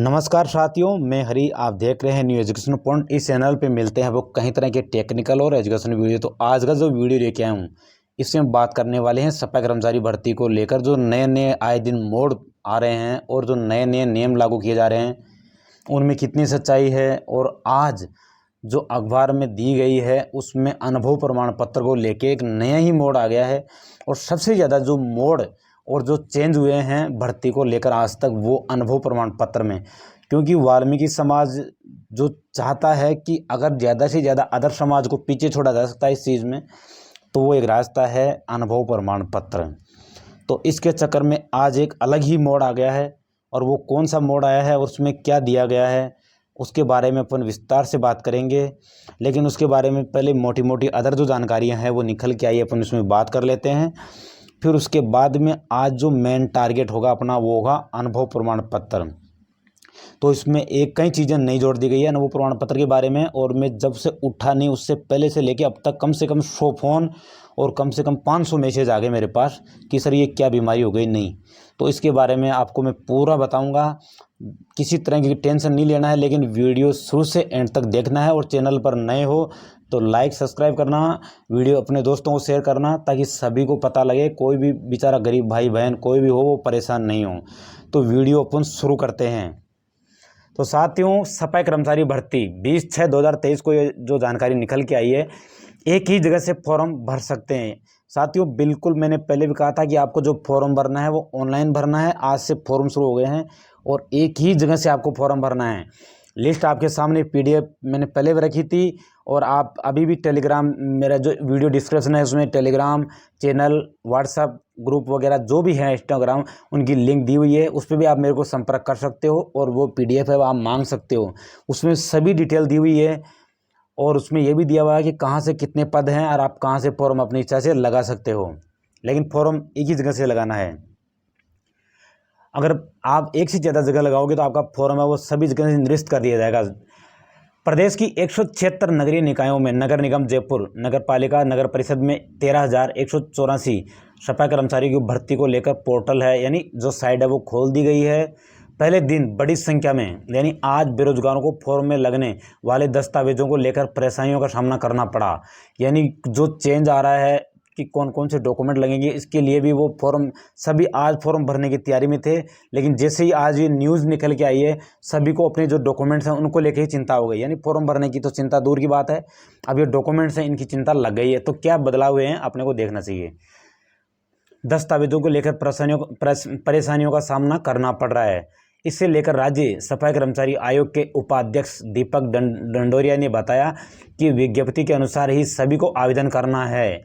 नमस्कार साथियों, मैं हरी। आप देख रहे हैं न्यू एजुकेशन पॉइंट। इस चैनल पे मिलते हैं वो कई तरह के टेक्निकल और एजुकेशन वीडियो। तो आज का जो वीडियो लेके आया हूँ इसमें बात करने वाले हैं सफाई कर्मचारी भर्ती को लेकर। जो नए नए आए दिन मोड़ आ रहे हैं और जो नए नए नियम लागू किए जा रहे हैं उनमें कितनी सच्चाई है। और आज जो अखबार में दी गई है उसमें अनुभव प्रमाण पत्र को लेके एक नया ही मोड़ आ गया है। और सबसे ज़्यादा जो मोड़ और जो चेंज हुए हैं भर्ती को लेकर आज तक, वो अनुभव प्रमाण पत्र में। क्योंकि वाल्मीकि समाज जो चाहता है कि अगर ज़्यादा से ज़्यादा अदर समाज को पीछे छोड़ा जा सकता है इस चीज़ में, तो वो एक रास्ता है अनुभव प्रमाण पत्र। तो इसके चक्कर में आज एक अलग ही मोड़ आ गया है। और वो कौन सा मोड़ आया है और उसमें क्या दिया गया है उसके बारे में अपन विस्तार से बात करेंगे। लेकिन उसके बारे में पहले मोटी मोटी अदर जो जानकारियाँ हैं वो निकल के आई, अपन उसमें बात कर लेते हैं। फिर उसके बाद में आज जो मेन टारगेट होगा अपना वो होगा अनुभव प्रमाण पत्र। तो इसमें एक कई चीज़ें नई जोड़ दी गई है अनुभव प्रमाण पत्र के बारे में। और मैं जब से उठा नहीं उससे पहले से लेके अब तक कम से कम 100 फ़ोन और कम से कम 500 मैसेज आ गए मेरे पास कि सर ये क्या बीमारी हो गई। नहीं, तो इसके बारे में आपको मैं पूरा बताऊंगा। किसी तरह की टेंशन नहीं लेना है, लेकिन वीडियो शुरू से एंड तक देखना है। और चैनल पर नए हो तो लाइक सब्सक्राइब करना, वीडियो अपने दोस्तों को शेयर करना, ताकि सभी को पता लगे, कोई भी बेचारा गरीब भाई बहन कोई भी हो वो परेशान नहीं हो। तो वीडियो अपन शुरू करते हैं। तो साथियों, सफाई कर्मचारी भर्ती 20/6/2023 को ये जो जानकारी निकल के आई है, एक ही जगह से फॉर्म भर सकते हैं। साथियों, बिल्कुल मैंने पहले भी कहा था कि आपको जो फॉर्म भरना है वो ऑनलाइन भरना है। आज से फॉर्म शुरू हो गए हैं और एक ही जगह से आपको फॉर्म भरना है। लिस्ट आपके सामने PDF मैंने पहले भी रखी थी। और आप अभी भी टेलीग्राम, मेरा जो वीडियो डिस्क्रिप्शन है उसमें टेलीग्राम चैनल, व्हाट्सअप ग्रुप वगैरह जो भी है, इंस्टाग्राम, उनकी लिंक दी हुई है। उस पर भी आप मेरे को संपर्क कर सकते हो। और वो PDF है वो आप मांग सकते हो, उसमें सभी डिटेल दी हुई है। और उसमें यह भी दिया हुआ है कि कहाँ से कितने पद हैं और आप कहाँ से फॉर्म अपनी इच्छा से लगा सकते हो। लेकिन फॉर्म एक ही जगह से लगाना है। अगर आप एक से ज़्यादा जगह लगाओगे तो आपका फॉर्म है वो सभी जगह से निरस्त कर दिया जाएगा। प्रदेश की 176 नगरीय निकायों में नगर निगम जयपुर, नगर पालिका, नगर परिषद में 13,184 सफाई कर्मचारी की भर्ती को लेकर पोर्टल है, यानी जो साइट है वो खोल दी गई है। पहले दिन बड़ी संख्या में, यानी आज बेरोजगारों को फॉर्म में लगने वाले दस्तावेजों को लेकर परेशानियों का सामना करना पड़ा। यानी जो चेंज आ रहा है कि कौन कौन से डॉक्यूमेंट लगेंगे, इसके लिए भी वो फॉर्म, सभी आज फॉर्म भरने की तैयारी में थे। लेकिन जैसे ही आज ये न्यूज़ निकल के आई है, सभी को अपने जो डॉक्यूमेंट्स हैं उनको लेके ही चिंता हो गई। यानी फॉर्म भरने की तो चिंता दूर की बात है, अब ये डॉक्यूमेंट्स हैं इनकी चिंता लग गई है। तो क्या बदलाव हुए हैं अपने को देखना चाहिए। दस्तावेजों को लेकर परेशानियों का सामना करना पड़ रहा है। इसे लेकर राज्य सफाई कर्मचारी आयोग के उपाध्यक्ष दीपक डंडोरिया ने बताया कि विज्ञप्ति के अनुसार ही सभी को आवेदन करना है।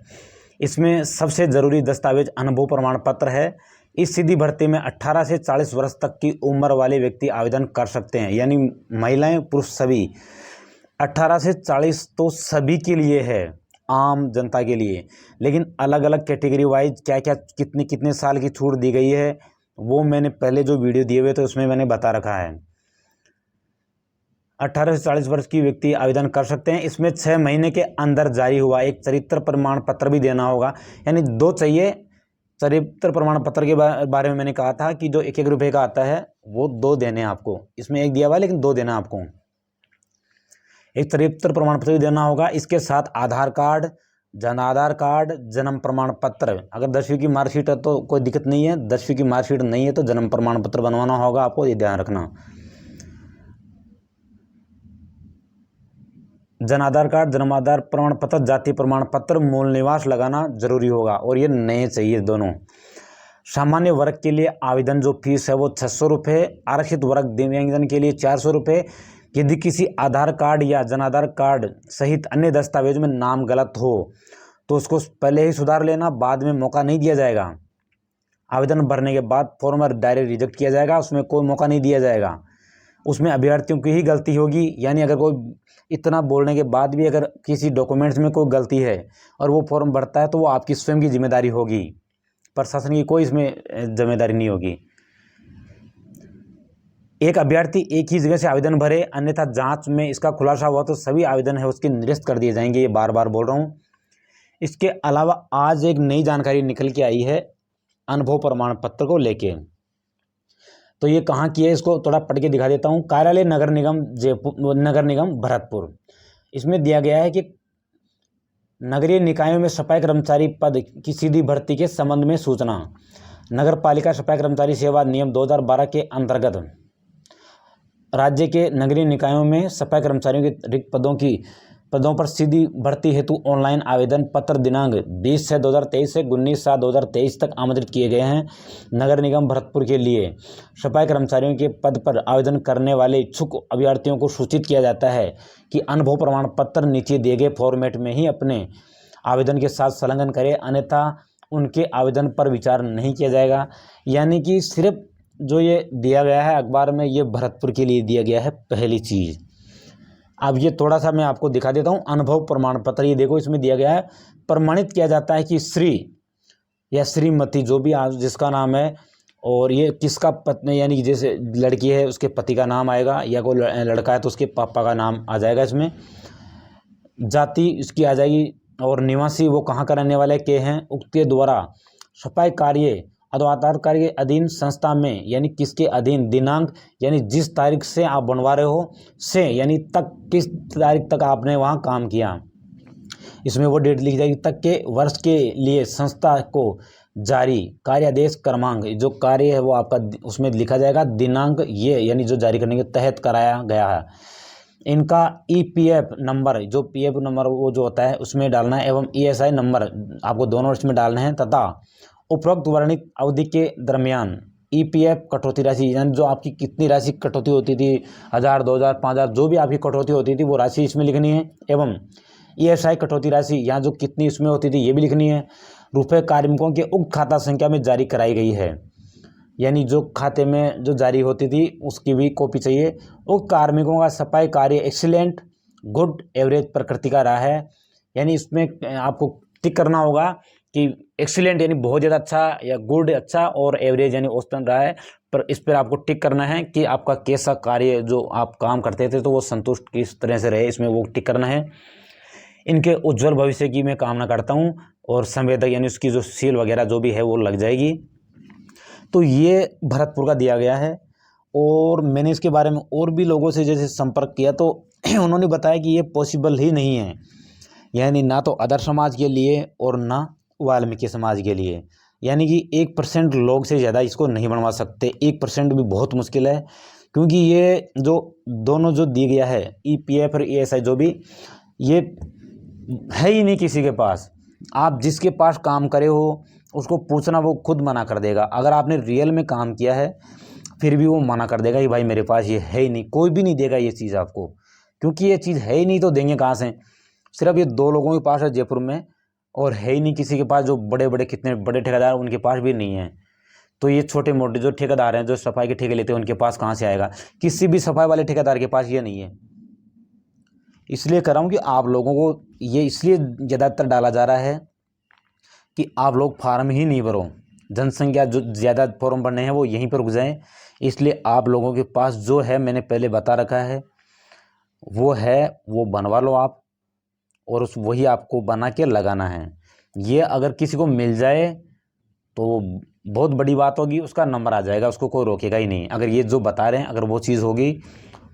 इसमें सबसे ज़रूरी दस्तावेज अनुभव प्रमाण पत्र है। इस सीधी भर्ती में 18 से 40 वर्ष तक की उम्र वाले व्यक्ति आवेदन कर सकते हैं, यानी महिलाएं पुरुष सभी। 18 से 40 तो सभी के लिए है, आम जनता के लिए। लेकिन अलग अलग कैटेगरी वाइज क्या क्या कितने कितने साल की छूट दी गई है वो मैंने पहले जो वीडियो दिए हुए थे उसमें मैंने बता रखा है। 18 से 40 वर्ष की व्यक्ति आवेदन कर सकते हैं। इसमें 6 महीने के अंदर जारी हुआ एक चरित्र प्रमाण पत्र भी देना होगा, यानी 2 चाहिए। चरित्र प्रमाण पत्र के बारे में मैंने कहा था कि जो 1-1 रुपये का आता है वो 2 देने हैं आपको। इसमें 1 दिया हुआ है लेकिन 2 देना आपको। एक चरित्र प्रमाण पत्र भी देना होगा। इसके साथ आधार कार्ड, जन आधार कार्ड, जन्म प्रमाण पत्र। अगर 10वीं की मार्कशीट है तो कोई दिक्कत नहीं है, 10वीं की मार्कशीट नहीं है तो जन्म प्रमाण पत्र बनवाना होगा आपको, ये ध्यान रखना। जन आधार कार्ड, जन्म आधार प्रमाण पत्र, जाति प्रमाण पत्र, मूल निवास लगाना जरूरी होगा। और ये नए चाहिए दोनों। सामान्य वर्ग के लिए आवेदन जो फीस है वो 600 रुपये, आरक्षित वर्ग दिव्यांगजन के लिए 400 रुपये। यदि किसी आधार कार्ड या जन आधार कार्ड सहित अन्य दस्तावेज में नाम गलत हो तो उसको पहले ही सुधार लेना, बाद में मौका नहीं दिया जाएगा। आवेदन भरने के बाद फॉर्म डायरेक्ट रिजेक्ट किया जाएगा, उसमें कोई मौका नहीं दिया जाएगा। उसमें अभ्यर्थियों की ही गलती होगी। यानी अगर कोई इतना बोलने के बाद भी अगर किसी डॉक्यूमेंट्स में कोई गलती है और वो फॉर्म भरता है तो वो आपकी स्वयं की जिम्मेदारी होगी, प्रशासन की कोई इसमें जिम्मेदारी नहीं होगी। एक अभ्यर्थी एक ही जगह से आवेदन भरे, अन्यथा जांच में इसका खुलासा हुआ तो सभी आवेदन है उसके निरस्त कर दिए जाएंगे। ये बार बार बोल रहा हूँ। इसके अलावा आज एक नई जानकारी निकल के आई है अनुभव प्रमाण पत्र को लेके। तो ये कहाँ की है, इसको थोड़ा पढ़ के दिखा देता हूँ। कार्यालय नगर निगम जयपुर, नगर निगम भरतपुर। इसमें दिया गया है कि नगरीय निकायों में सफाई कर्मचारी पद की सीधी भर्ती के संबंध में सूचना। नगर पालिका सफाई कर्मचारी सेवा नियम 2012 के अंतर्गत राज्य के नगरीय निकायों में सफाई कर्मचारियों के रिक्त पदों पर सीधी भर्ती हेतु ऑनलाइन आवेदन पत्र दिनांक 20/6/2023 से 19/7/2023 तक आमंत्रित किए गए हैं। नगर निगम भरतपुर के लिए सफाई कर्मचारियों के पद पर आवेदन करने वाले इच्छुक अभ्यर्थियों को सूचित किया जाता है कि अनुभव प्रमाण पत्र नीचे दिए गए फॉर्मेट में ही अपने आवेदन के साथ संलग्न करें, अन्यथा उनके आवेदन पर विचार नहीं किया जाएगा। यानी कि सिर्फ जो ये दिया गया है अखबार में, ये भरतपुर के लिए दिया गया है पहली चीज़। अब ये थोड़ा सा मैं आपको दिखा देता हूँ अनुभव प्रमाण पत्र। ये देखो, इसमें दिया गया है प्रमाणित किया जाता है कि श्री या श्रीमती जो भी जिसका नाम है, और ये किसका पत्नी, यानी कि जैसे लड़की है उसके पति का नाम आएगा, या कोई लड़का है तो उसके पापा का नाम आ जाएगा इसमें। जाति इसकी आ जाएगी, और निवासी वो कहाँ का रहने वाले के हैं, उक्त द्वारा सफाई कार्य अथवा आधार कार्य के अधीन संस्था में, यानी किसके अधीन, दिनांक यानी जिस तारीख से आप बनवा रहे हो से, यानी तक किस तारीख तक आपने वहाँ काम किया, इसमें वो डेट लिखी जाएगी, तक के वर्ष के लिए संस्था को जारी कार्यादेश क्रमांक, जो कार्य है वो आपका उसमें लिखा जाएगा, दिनांक ये यानी जो जारी करने के तहत कराया गया है। इनका EPF नंबर, जो PF नंबर वो जो होता है उसमें डालना है, एवं ESI नंबर आपको दोनों इसमें डालने हैं, तथा उपरोक्त वर्णित अवधि के दरमियान EPF कटौती राशि, यानी जो आपकी कितनी राशि कटौती होती थी, 1000, 2000, 5000 जो भी आपकी कटौती होती थी वो राशि इसमें लिखनी है। एवं ESI कटौती राशि यहाँ जो कितनी इसमें होती थी ये भी लिखनी है। रुपये कार्मिकों के उक्त खाता संख्या में जारी कराई गई है, यानी जो खाते में जो जारी होती थी उसकी भी कॉपी चाहिए। उक्त कार्मिकों का सफाई कार्य एक्सीलेंट, गुड, एवरेज प्रकृति का रहा है, यानी इसमें आपको टिक करना होगा कि एक्सीलेंट यानी बहुत ज़्यादा अच्छा, या गुड अच्छा, और एवरेज यानी औसतन रहा है। पर इस पर आपको टिक करना है कि आपका कैसा कार्य जो आप काम करते थे तो वो संतुष्ट किस तरह से रहे, इसमें वो टिक करना है। इनके उज्जवल भविष्य की मैं कामना करता हूँ, और संवेदक यानी उसकी जो सील वगैरह जो भी है वो लग जाएगी। तो ये भरतपुर का दिया गया है। और मैंने इसके बारे में और भी लोगों से जैसे संपर्क किया तो उन्होंने बताया कि ये पॉसिबल ही नहीं है, यानी ना तो अदर समाज के लिए और ना वाल्मीकि समाज के लिए, यानी कि 1% लोग से ज़्यादा इसको नहीं बनवा सकते। 1% भी बहुत मुश्किल है, क्योंकि ये जो दोनों जो दिया गया है EPF और ESI जो भी, ये है ही नहीं किसी के पास। आप जिसके पास काम करे हो उसको पूछना, वो खुद मना कर देगा। अगर आपने रियल में काम किया है फिर भी वो मना कर देगा कि भाई मेरे पास ये है ही नहीं। कोई भी नहीं देगा ये चीज़ आपको, क्योंकि ये चीज़ है ही नहीं, तो देंगे कहाँ से। सिर्फ ये 2 लोगों के पास है जयपुर में, और है ही नहीं किसी के पास। जो बड़े बड़े कितने बड़े ठेकेदार उनके पास भी नहीं है। तो ये छोटे मोटे जो ठेकेदार हैं जो सफाई के ठेके लेते हैं उनके पास कहाँ से आएगा। किसी भी सफाई वाले ठेकेदार के पास ये नहीं है। इसलिए कह रहा हूँ कि आप लोगों को ये इसलिए ज़्यादातर डाला जा रहा है कि आप लोग फार्म ही नहीं भरो। जनसंख्या जो ज़्यादा फॉर्म भरने हैं वो यहीं पर रुक जाएँ। इसलिए आप लोगों के पास जो है, मैंने पहले बता रखा है, वो है वो बनवा लो आप, और वही आपको बना के लगाना है। ये अगर किसी को मिल जाए तो बहुत बड़ी बात होगी, उसका नंबर आ जाएगा, उसको कोई रोकेगा ही नहीं। अगर ये जो बता रहे हैं अगर वो चीज़ होगी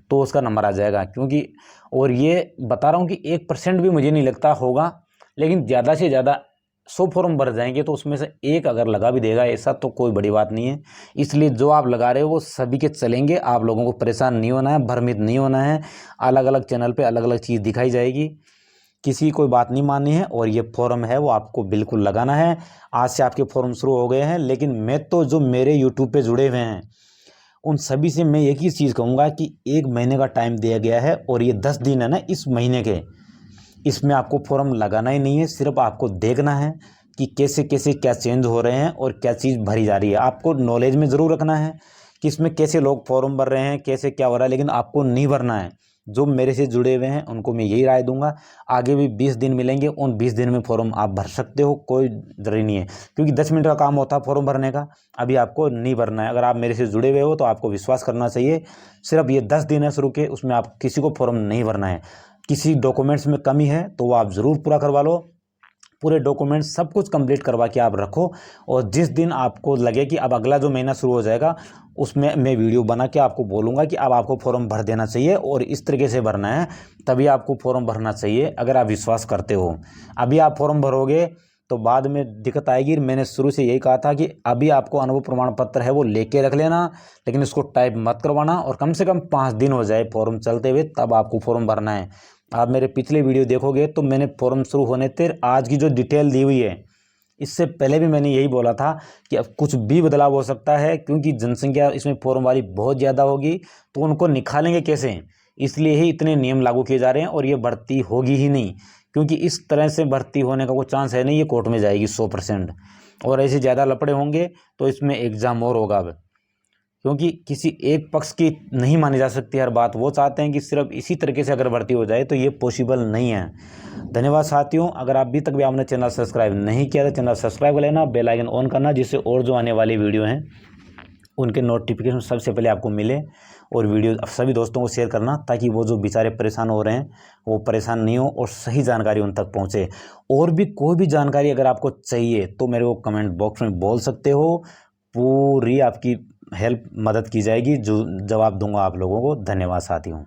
तो उसका नंबर आ जाएगा। क्योंकि और ये बता रहा हूँ कि 1% भी मुझे नहीं लगता होगा, लेकिन ज़्यादा से ज़्यादा 100 फॉर्म भर जाएंगे तो उसमें से एक अगर लगा भी देगा ऐसा तो कोई बड़ी बात नहीं है। इसलिए जो आप लगा रहे हो वो सभी के चलेंगे। आप लोगों को परेशान नहीं होना है, भ्रमित नहीं होना है। अलग अलग चैनल पे अलग अलग चीज़ दिखाई जाएगी, किसी की कोई बात नहीं माननी है। और ये फॉर्म है वो आपको बिल्कुल लगाना है। आज से आपके फॉर्म शुरू हो गए हैं, लेकिन मैं तो जो मेरे यूट्यूब पे जुड़े हुए हैं उन सभी से मैं एक ही चीज़ कहूँगा कि 1 महीने का टाइम दिया गया है, और ये 10 दिन है ना इस महीने के, इसमें आपको फॉर्म लगाना ही नहीं है। सिर्फ आपको देखना है कि कैसे कैसे क्या चेंज हो रहे हैं और क्या चीज़ भरी जा रही है। आपको नॉलेज में ज़रूर रखना है कि इसमें कैसे लोग फॉर्म भर रहे हैं, कैसे क्या हो रहा है, लेकिन आपको नहीं भरना है। जो मेरे से जुड़े हुए हैं उनको मैं यही राय दूंगा। आगे भी 20 दिन मिलेंगे, उन 20 दिन में फॉर्म आप भर सकते हो, कोई जरूरी नहीं है, क्योंकि 10 मिनट का काम होता है फॉर्म भरने का। अभी आपको नहीं भरना है। अगर आप मेरे से जुड़े हुए हो तो आपको विश्वास करना चाहिए। सिर्फ ये 10 दिन है शुरू के, उसमें आप किसी को फॉर्म नहीं भरना है। किसी डॉक्यूमेंट्स में कमी है तो वो आप ज़रूर पूरा करवा लो, पूरे डॉक्यूमेंट सब कुछ कंप्लीट करवा के आप रखो। और जिस दिन आपको लगे कि अब अगला जो महीना शुरू हो जाएगा, उसमें मैं वीडियो बना के आपको बोलूँगा कि अब आपको फॉर्म भर देना चाहिए और इस तरीके से भरना है, तभी आपको फॉर्म भरना चाहिए अगर आप विश्वास करते हो। अभी आप फॉर्म भरोगे तो बाद में दिक्कत आएगी। मैंने शुरू से यही कहा था कि अभी आपको अनुभव प्रमाण पत्र है वो लेके रख लेना, लेकिन इसको टाइप मत करवाना और कम से कम 5 दिन हो जाए फॉर्म चलते हुए, तब आपको फॉर्म भरना है। आप मेरे पिछले वीडियो देखोगे तो मैंने फॉर्म शुरू होने तक आज की जो डिटेल दी हुई है, इससे पहले भी मैंने यही बोला था कि अब कुछ भी बदलाव हो सकता है, क्योंकि जनसंख्या इसमें फॉर्म वाली बहुत ज़्यादा होगी, तो उनको निकालेंगे कैसे, इसलिए ही इतने नियम लागू किए जा रहे हैं। और ये भर्ती होगी ही नहीं, क्योंकि इस तरह से भर्ती होने का कोई चांस है नहीं, ये कोर्ट में जाएगी 100%। और ऐसे ज़्यादा लफड़े होंगे तो इसमें एग्ज़ाम और होगा अब, क्योंकि किसी एक पक्ष की नहीं मानी जा सकती हर बात। वो चाहते हैं कि सिर्फ इसी तरीके से अगर भर्ती हो जाए, तो ये पॉसिबल नहीं है। धन्यवाद साथियों। अगर अभी तक भी आपने चैनल सब्सक्राइब नहीं किया तो चैनल सब्सक्राइब कर लेना, बेल आइकन ऑन करना, जिससे और जो आने वाली वीडियो हैं उनके नोटिफिकेशन सबसे पहले आपको मिले। और वीडियो सभी दोस्तों को शेयर करना, ताकि वो जो बेचारे परेशान हो रहे हैं वो परेशान नहीं हो और सही जानकारी उन तक पहुंचे। और भी कोई भी जानकारी अगर आपको चाहिए तो मेरे को कमेंट बॉक्स में बोल सकते हो, पूरी आपकी हेल्प मदद की जाएगी, जो जवाब दूंगा आप लोगों को। धन्यवाद साथियों।